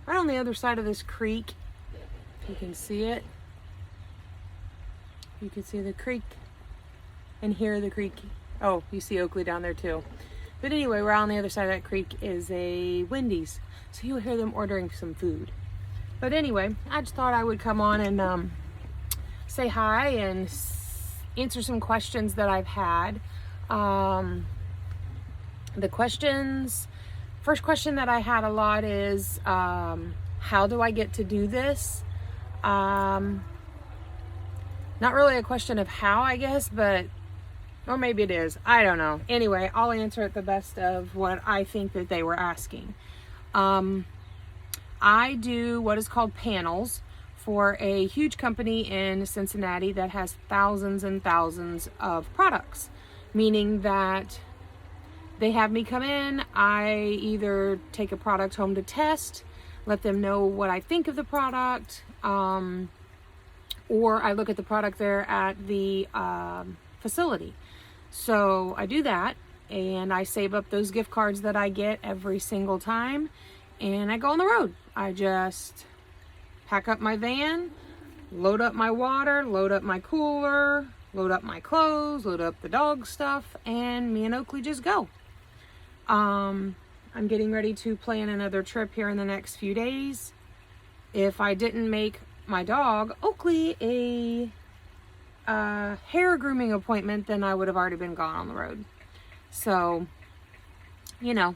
right on the other side of this creek. If you can see it. You can see the creek and hear the creek. Oh, you see Oakley down there too. But anyway, we're on the other side of that creek is a Wendy's. So you'll hear them ordering some food. But anyway, I just thought I would come on and say hi and answer some questions that I've had. The questions, first question that I had a lot is, how do I get to do this? Not really a question of how, I guess, but, or maybe it is. I don't know. Anyway, I'll answer it the best of what I think that they were asking. I do what is called panels for a huge company in Cincinnati that has thousands and thousands of products, meaning that they have me come in. I either take a product home to test, let them know what I think of the product, or I look at the product there at the facility. So I do that, and I save up those gift cards that I get every single time, and I go on the road. I just pack up my van, load up my water, load up my cooler, load up my clothes, load up the dog stuff, and me and Oakley just go. I'm getting ready to plan another trip here in the next few days. If I didn't make my dog, Oakley, a hair grooming appointment, then I would have already been gone on the road. So, you know,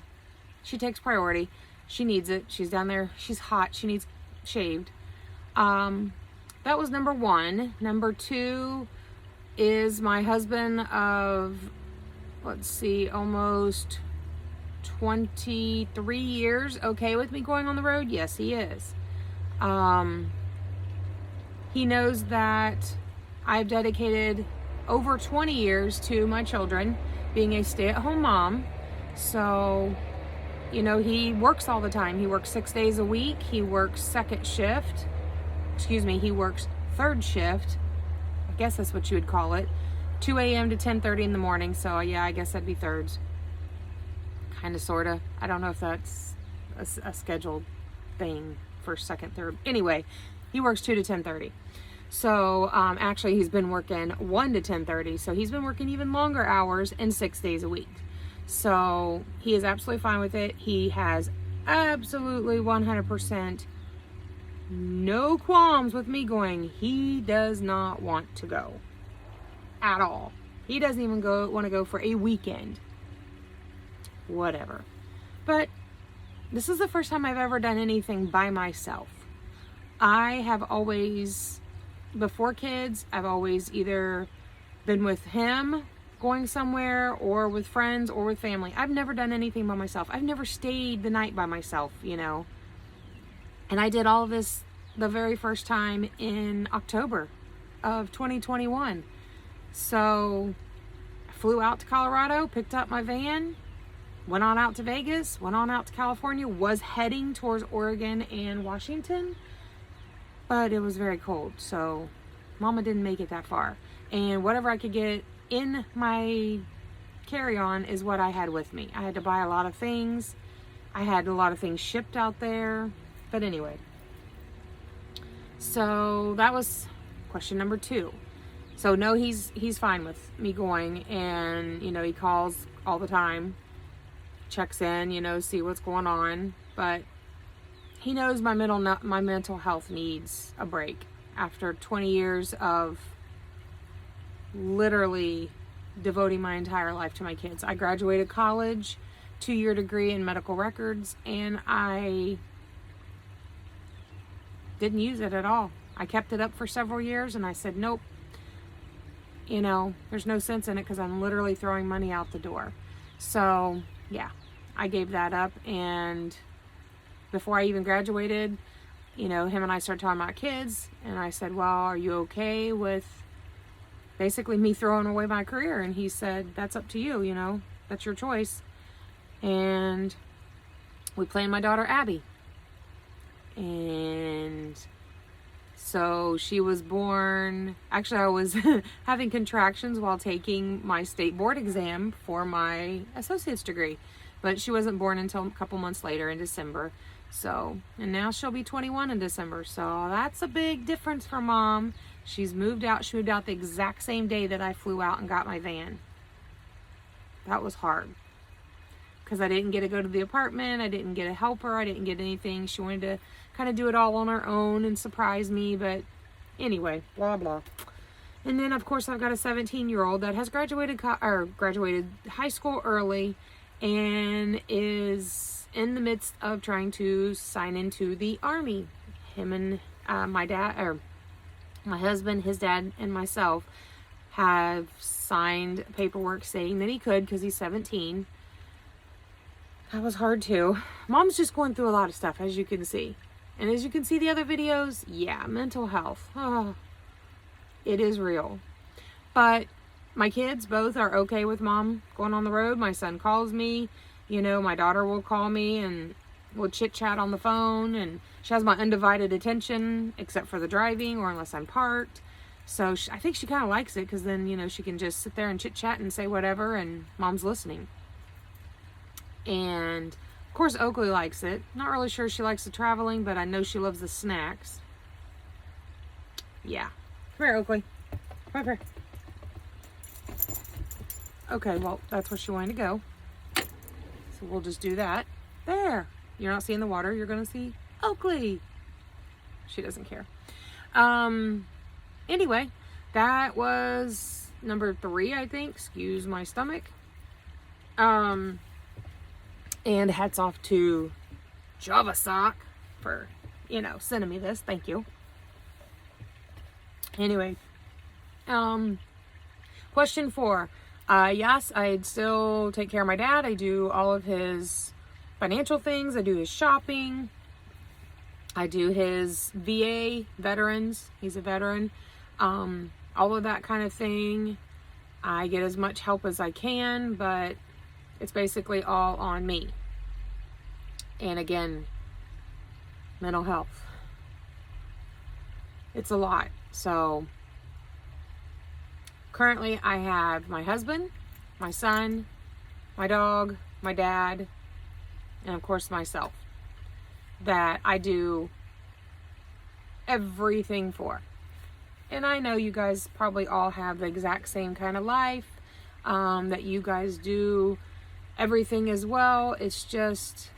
she takes priority. She needs it. She's down there. She's hot. She needs shaved. That was number one. Number two is my husband of, let's see, almost 23 years okay with me going on the road? Yes, he is. He knows that I've dedicated over 20 years to my children, being a stay-at-home mom. So, you know, he works all the time. He works 6 days a week. He works second shift. He works third shift. I guess that's what you would call it. 2 a.m. to 10:30 in the morning. So, yeah, I guess that'd be thirds. Kind of, sort of. I don't know if that's a scheduled thing for second, third. Anyway, he works 2 to 10:30. So, actually, he's been working 1 to 10:30. So, he's been working even longer hours and 6 days a week. So, he is absolutely fine with it. He has absolutely 100% no qualms with me going. He does not want to go at all. He doesn't even want to go for a weekend. Whatever. But this is the first time I've ever done anything by myself. I have always, before kids, I've always either been with him going somewhere, or with friends, or with family. I've never done anything by myself. I've never stayed the night by myself, you know. And I did all of this the very first time in October of 2021. So I flew out to Colorado, picked up my van, went on out to Vegas, went on out to California, was heading towards Oregon and Washington, but it was very cold, so Mama didn't make it that far. And whatever I could get in my carry-on is what I had with me. I had to buy a lot of things. I had a lot of things shipped out there. But anyway, so that was question number two. So no, he's fine with me going, and you know, he calls all the time, checks in, you know, see what's going on. But he knows my mental health needs a break after 20 years of literally devoting my entire life to my kids. I graduated college, 2-year degree in medical records, and I didn't use it at all. I kept it up for several years, and I said, nope, you know, there's no sense in it because I'm literally throwing money out the door. So yeah, I gave that up. And before I even graduated, you know, him and I started talking about kids, and I said, well, are you okay with basically me throwing away my career? And he said, that's up to you, you know, that's your choice. And we planned my daughter Abby. And so she was born, actually I was having contractions while taking my state board exam for my associate's degree, but she wasn't born until a couple months later in December. So, and now she'll be 21 in December. So that's a big difference for Mom. She's moved out. She moved out the exact same day that I flew out and got my van. That was hard. Because I didn't get to go to the apartment. I didn't get a helper. I didn't get anything. She wanted to kind of do it all on her own and surprise me. But anyway, blah, blah. And then, of course, I've got a 17-year-old that has graduated high school early and is in the midst of trying to sign into the Army. Him and my husband, his dad, and myself have signed paperwork saying that he could because he's 17. That was hard too. Mom's just going through a lot of stuff, as you can see. And as you can see the other videos, yeah, mental health. Oh, it is real. But my kids both are okay with Mom going on the road. My son calls me. You know, my daughter will call me and we'll chit-chat on the phone. And she has my undivided attention, except for the driving or unless I'm parked. So I think she kind of likes it because then, you know, she can just sit there and chit-chat and say whatever and Mom's listening. And, of course, Oakley likes it. Not really sure she likes the traveling, but I know she loves the snacks. Yeah. Come here, Oakley. Come here. Okay, well, that's where she wanted to go. So we'll just do that. There. You're not seeing the water. You're going to see Oakley. She doesn't care. Anyway, that was number 3, I think. Excuse my stomach. And hats off to Java Sock for, you know, sending me this. Thank you. Anyway, question 4. Yes, I'd still take care of my dad. I do all of his financial things. I do his shopping. I do his VA, veterans. He's a veteran. All of that kind of thing. I get as much help as I can, but it's basically all on me. And again, mental health. It's a lot. So currently I have my husband, my son, my dog, my dad, and of course myself that I do everything for. And I know you guys probably all have the exact same kind of life, that you guys do everything as well. It's just,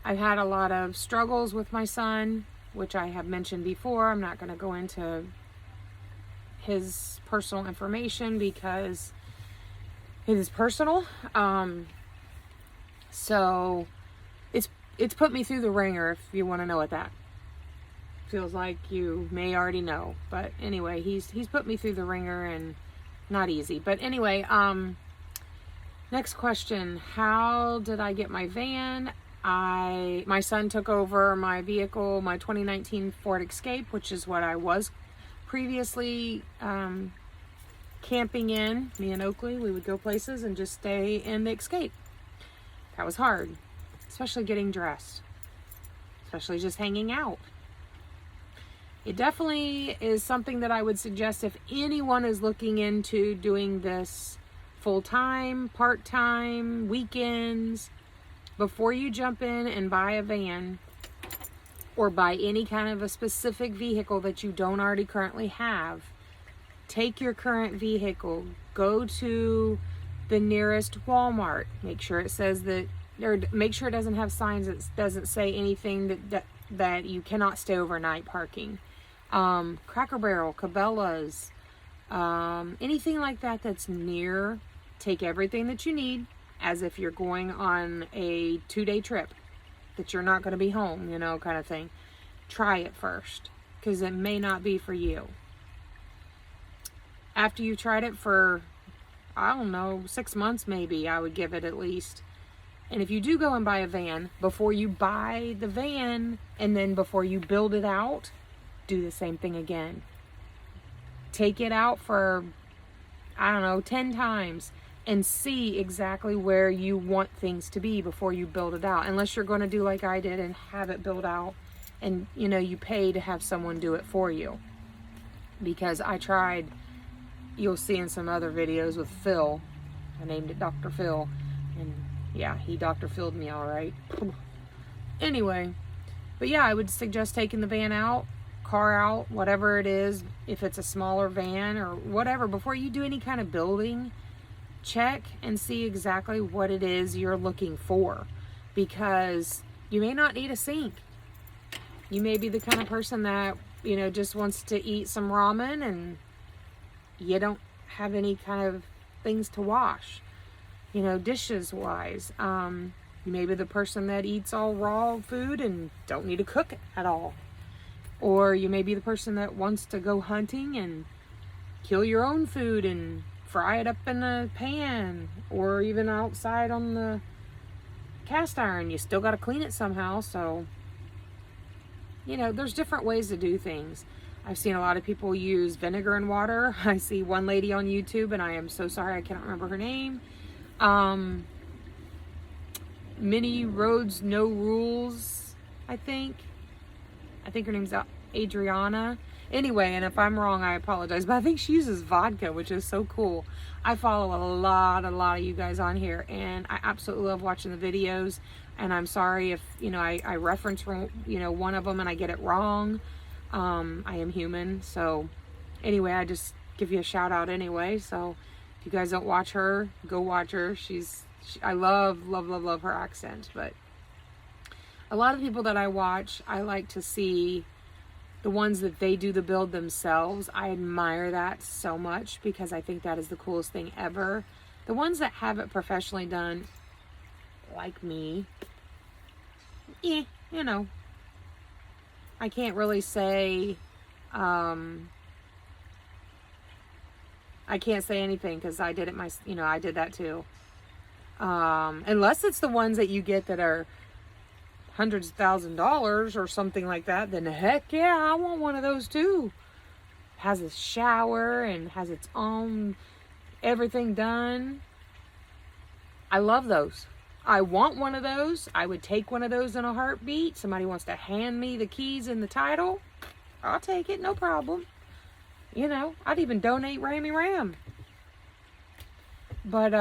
I've had a lot of struggles with my son, which I have mentioned before. I'm not going to go into his personal information because it is personal. So it's put me through the ringer, if you want to know what that feels like. You may already know, but anyway, he's put me through the ringer and not easy. But anyway, next question. How did I get my van? My son took over my vehicle, my 2019 Ford Escape, which is what I was previously camping in. Me and Oakley, we would go places and just stay in the Escape. That was hard, especially getting dressed, especially just hanging out. It definitely is something that I would suggest if anyone is looking into doing this full-time, part-time, weekends. Before you jump in and buy a van or buy any kind of a specific vehicle that you don't already currently have, take your current vehicle, go to the nearest Walmart, make sure it says that, or make sure it doesn't have signs that doesn't say anything that you cannot stay overnight parking. Cracker Barrel, Cabela's, anything like that that's near. Take everything that you need as if you're going on a 2-day trip that you're not going to be home, you know, kind of thing. Try it first, because it may not be for you. After you tried it for, I don't know, 6 months maybe, I would give it at least. And if you do go and buy a van, before you buy the van and then before you build it out, do the same thing again. Take it out for, I don't know, 10 times and see exactly where you want things to be before you build it out. Unless you're going to do like I did and have it built out and, you know, you pay to have someone do it for you. Because I tried, you'll see in some other videos with Phil. I named it Dr. Phil. And yeah, he Dr. Phil'd me all right. Anyway, but yeah, I would suggest taking the van out, car out, whatever it is, if it's a smaller van or whatever, before you do any kind of building, check and see exactly what it is you're looking for, because you may not need a sink. You may be the kind of person that, you know, just wants to eat some ramen and you don't have any kind of things to wash, you know, dishes wise. You may be the person that eats all raw food and don't need to cook it at all. Or you may be the person that wants to go hunting and kill your own food and fry it up in a pan, or even outside on the cast iron. You still got to clean it somehow. So, you know, there's different ways to do things. I've seen a lot of people use vinegar and water. I see one lady on YouTube, and I am so sorry I cannot remember her name. Many Roads, No Rules, I think her name's Adriana. Anyway, and if I'm wrong, I apologize, but I think she uses vodka, which is so cool. I follow a lot of you guys on here, and I absolutely love watching the videos. And I'm sorry if, you know, I reference, you know, one of them and I get it wrong. I am human. So anyway, I just give you a shout out anyway. So if you guys don't watch her, go watch her. I love her accent. But a lot of people that I watch, I like to see the ones that they do the build themselves. I admire that so much, because I think that is the coolest thing ever. The ones that have it professionally done, like me, you know, I can't really say, I can't say anything, because I did it I did that too. Unless it's the ones that you get that are hundreds of $1,000s or something like that, then heck yeah, I want one of those too. Has a shower and has its own everything done. I love those. I want one of those. I would take one of those in a heartbeat. Somebody wants to hand me the keys and the title, I'll take it, no problem. You know, I'd even donate Rammy Ram. But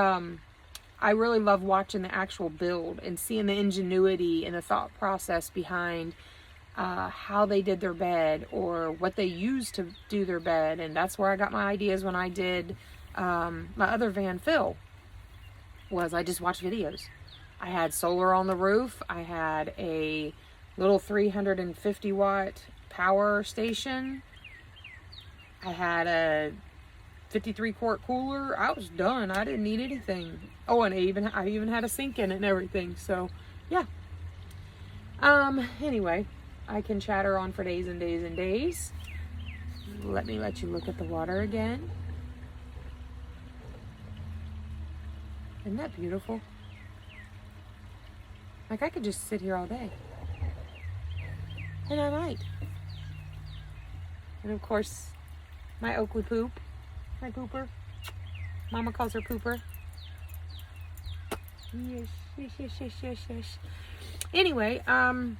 I really love watching the actual build and seeing the ingenuity and the thought process behind how they did their bed, or what they used to do their bed. And that's where I got my ideas when I did my other van, Phil, was I just watched videos. I had solar on the roof. I had a little 350 watt power station. I had a 53 quart cooler. I was done. I didn't need anything. Oh, and I even had a sink in it and everything. So yeah. Anyway, I can chatter on for days and days and days. Let me let you look at the water again. Isn't that beautiful? Like, I could just sit here all day. And I might. And of course, my Oakley poop. My pooper. Mama calls her pooper. Yes. Anyway, can't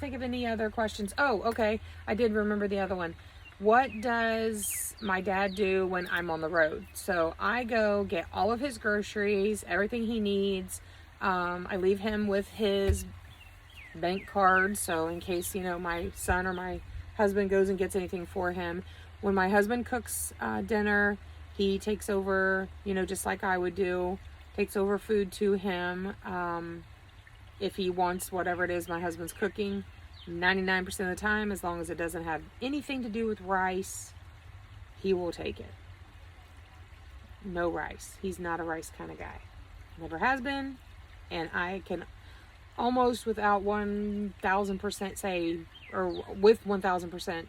think of any other questions. Oh, okay. I did remember the other one. What does my dad do when I'm on the road? So I go get all of his groceries, everything he needs. I leave him with his bank card, so in case, you know, my son or my husband goes and gets anything for him. When my husband cooks dinner, he takes over, you know, just like I would do, takes over food to him. If he wants whatever it is my husband's cooking, 99% of the time, as long as it doesn't have anything to do with rice, he will take it. No rice. He's not a rice kind of guy. Never has been. And I can almost without 1,000% say, or with 1,000%,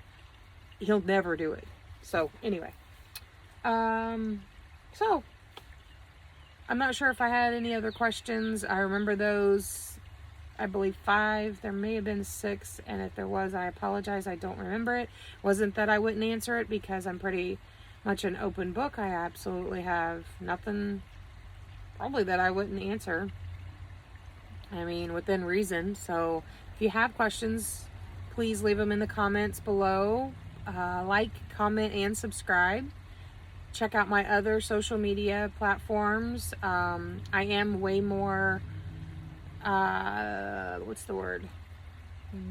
he'll never do it. So anyway, so I'm not sure if I had any other questions. I remember those, I believe 5. There may have been 6, and if there was, I apologize. I don't remember it. Wasn't that I wouldn't answer it, because I'm pretty much an open book. I absolutely have nothing probably that I wouldn't answer. I mean, within reason. So if you have questions, please leave them in the comments below. Like, comment, and subscribe. Check out my other social media platforms. I am way more what's the word?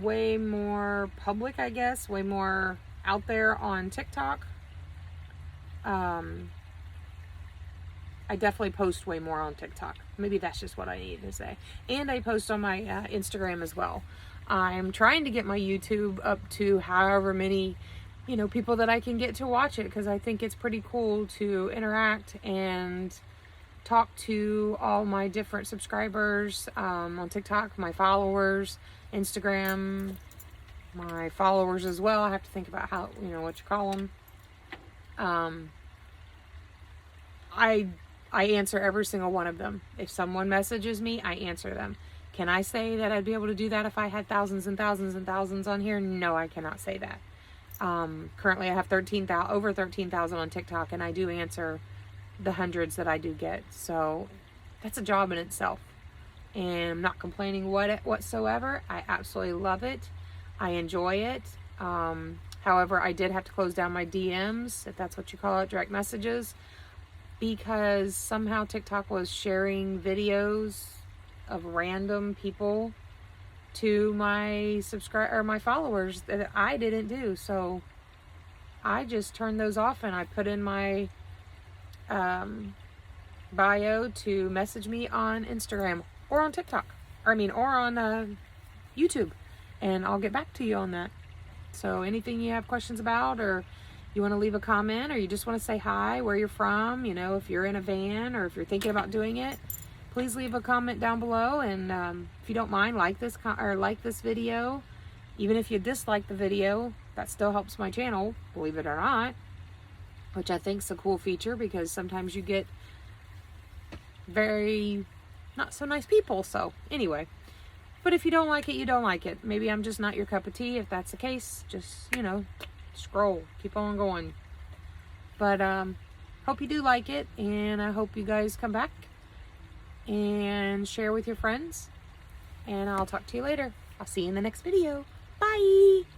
Way more public, I guess. Way more out there on TikTok. I definitely post way more on TikTok. Maybe that's just what I need to say. And I post on my Instagram as well. I'm trying to get my YouTube up to however many, people that I can get to watch it, because I think it's pretty cool to interact and talk to all my different subscribers on TikTok, my followers, Instagram, my followers as well. I have to think about how, what you call them. I answer every single one of them. If someone messages me, I answer them. Can I say that I'd be able to do that if I had thousands and thousands and thousands on here? No, I cannot say that. Currently I have over 13,000 on TikTok, and I do answer the hundreds that I do get. So that's a job in itself. And I'm not complaining whatsoever. I absolutely love it. I enjoy it. However, I did have to close down my DMs, if that's what you call it, direct messages, because somehow TikTok was sharing videos of random people to my my followers that I didn't do. So I just turned those off, and I put in my bio to message me on Instagram or on TikTok, or on YouTube, and I'll get back to you on that. So anything you have questions about, or you want to leave a comment, or you just want to say hi, where you're from, if you're in a van or if you're thinking about doing it, please leave a comment down below. And if you don't mind, like this video. Even if you dislike the video, that still helps my channel, believe it or not, which I think is a cool feature, because sometimes you get very not so nice people. So anyway, but if you don't like it, you don't like it. Maybe I'm just not your cup of tea. If that's the case, just, scroll, keep on going. But hope you do like it, and I hope you guys come back and share with your friends, and I'll talk to you later. I'll see you in the next video. Bye.